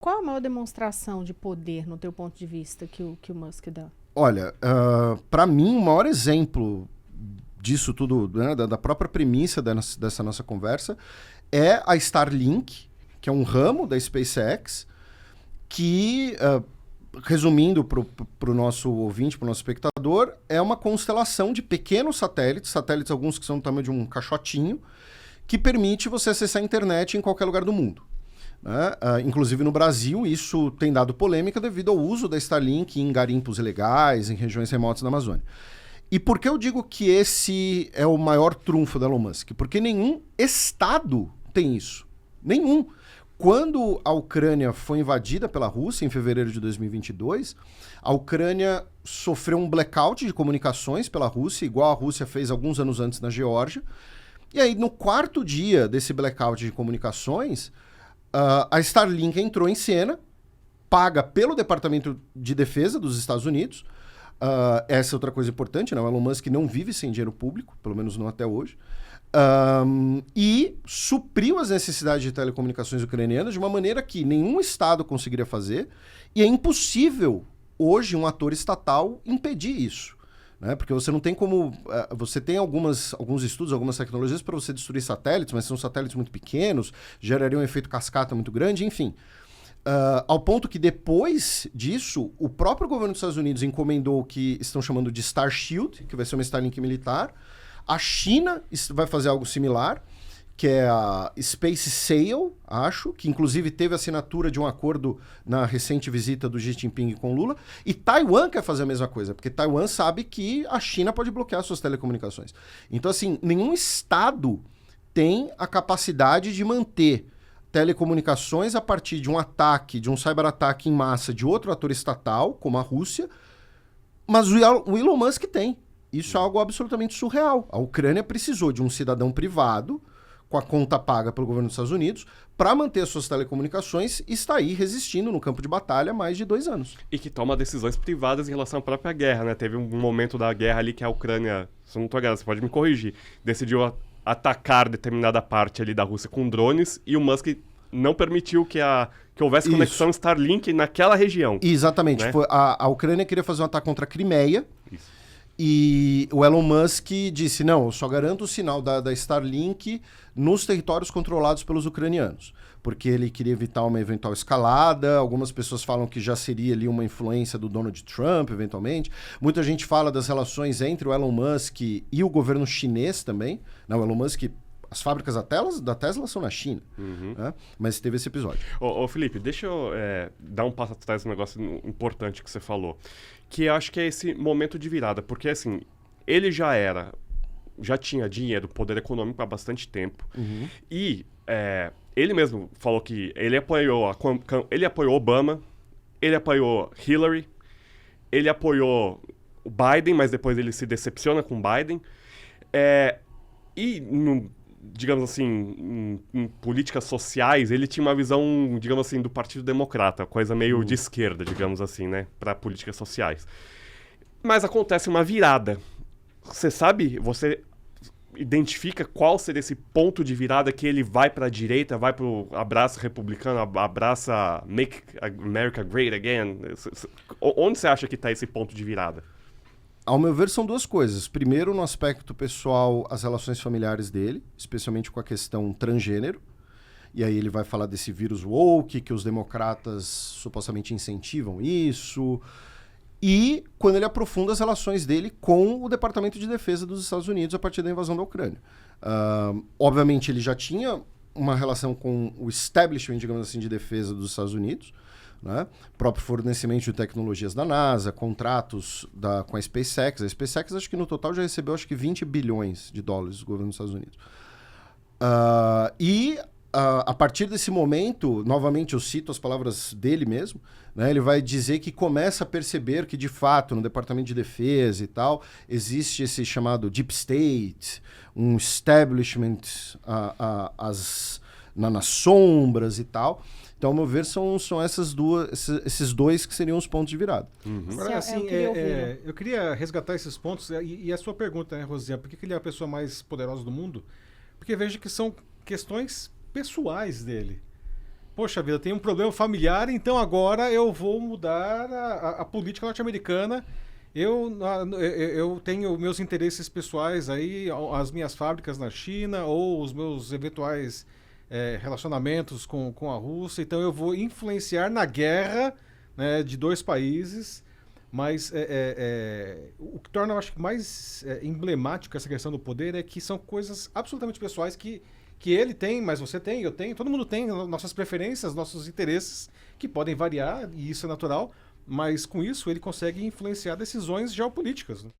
Qual a maior demonstração de poder, no teu ponto de vista, que o Musk dá? Olha, para mim, o maior exemplo disso tudo, né, da própria premissa dessa nossa conversa, é a Starlink, que é um ramo da SpaceX, que, resumindo para o nosso ouvinte, para o nosso espectador, é uma constelação de pequenos satélites alguns que são do tamanho de um caixotinho, que permite você acessar a internet em qualquer lugar do mundo. Né? Inclusive no Brasil, isso tem dado polêmica devido ao uso da Starlink em garimpos ilegais, em regiões remotas da Amazônia. E por que eu digo que esse é o maior trunfo da Elon Musk? Porque nenhum Estado tem isso. Nenhum. Quando a Ucrânia foi invadida pela Rússia, em fevereiro de 2022, a Ucrânia sofreu um blackout de comunicações pela Rússia, igual a Rússia fez alguns anos antes na Geórgia. E aí, no quarto dia desse blackout de comunicações, a Starlink entrou em cena, paga pelo Departamento de Defesa dos Estados Unidos. Essa é outra coisa importante, né? O Elon Musk não vive sem dinheiro público, pelo menos não até hoje. E supriu as necessidades de telecomunicações ucranianas de uma maneira que nenhum Estado conseguiria fazer, e é impossível hoje um ator estatal impedir isso. Né? Porque você não tem como... você tem alguns estudos, algumas tecnologias para você destruir satélites, mas são satélites muito pequenos, gerariam um efeito cascata muito grande, enfim. Ao ponto que depois disso, o próprio governo dos Estados Unidos encomendou o que estão chamando de Star Shield, que vai ser uma Starlink militar. A China vai fazer algo similar, que é a Space Sail, acho, que inclusive teve assinatura de um acordo na recente visita do Xi Jinping com Lula. E Taiwan quer fazer a mesma coisa, porque Taiwan sabe que a China pode bloquear suas telecomunicações. Então, assim, nenhum Estado tem a capacidade de manter telecomunicações a partir de um ataque, de um cyberataque em massa de outro ator estatal, como a Rússia, mas o Elon Musk tem. Isso é algo absolutamente surreal. A Ucrânia precisou de um cidadão privado, com a conta paga pelo governo dos Estados Unidos, para manter suas telecomunicações e está aí resistindo no campo de batalha há mais de 2 anos. E que toma decisões privadas em relação à própria guerra, né? Teve um momento da guerra ali que a Ucrânia, se eu não estou enganado, você pode me corrigir, decidiu atacar determinada parte ali da Rússia com drones e o Musk não permitiu que houvesse conexão Starlink naquela região. Exatamente. Né? A Ucrânia queria fazer um ataque contra a Crimeia. Isso. E o Elon Musk disse, não, eu só garanto o sinal da Starlink nos territórios controlados pelos ucranianos. Porque ele queria evitar uma eventual escalada. Algumas pessoas falam que já seria ali uma influência do Donald Trump, eventualmente. Muita gente fala das relações entre o Elon Musk e o governo chinês também. Não, o Elon Musk... As fábricas da Tesla são na China, né? Mas teve esse episódio. Ô Felipe, deixa eu dar um passo atrás no negócio importante que você falou. Que eu acho que é esse momento de virada. Porque, assim, ele já tinha dinheiro, poder econômico há bastante tempo. E ele mesmo falou que ele apoiou Obama, ele apoiou Hillary, ele apoiou o Biden, mas depois ele se decepciona com o Biden. Digamos assim, em políticas sociais, ele tinha uma visão, digamos assim, do Partido Democrata, coisa meio de esquerda, digamos assim, né, para políticas sociais. Mas acontece uma virada. Você identifica qual seria esse ponto de virada que ele vai para a direita, vai para o abraço republicano, abraça Make America Great Again? Onde você acha que está esse ponto de virada? Ao meu ver, são duas coisas. Primeiro, no aspecto pessoal, as relações familiares dele, especialmente com a questão transgênero. E aí ele vai falar desse vírus woke, que os democratas supostamente incentivam isso. E quando ele aprofunda as relações dele com o Departamento de Defesa dos Estados Unidos a partir da invasão da Ucrânia. Obviamente, ele já tinha uma relação com o establishment, digamos assim, de defesa dos Estados Unidos, né? Próprio fornecimento de tecnologias da NASA, contratos com a SpaceX. A SpaceX, acho que no total já recebeu acho que 20 bilhões de dólares do governo dos Estados Unidos. A partir desse momento, novamente eu cito as palavras dele mesmo, né? Ele vai dizer que começa a perceber que, de fato, no Departamento de Defesa e tal, existe esse chamado Deep State, um establishment nas sombras e tal. Então, ao meu ver, são esses dois que seriam os pontos de virada. Agora, assim, eu queria resgatar esses pontos e a sua pergunta, né, Rosiane, por que ele é a pessoa mais poderosa do mundo? Porque veja que são questões pessoais dele. poxa vida, tem um problema familiar, então agora eu vou mudar a política norte-americana. Eu tenho meus interesses pessoais aí, as minhas fábricas na China ou os meus eventuais relacionamentos com a Rússia, então eu vou influenciar na guerra, né, de dois países, mas o que torna, eu acho, mais emblemático essa questão do poder é que são coisas absolutamente pessoais que ele tem, mas você tem, eu tenho, todo mundo tem nossas preferências, nossos interesses, que podem variar, e isso é natural, mas com isso ele consegue influenciar decisões geopolíticas, né?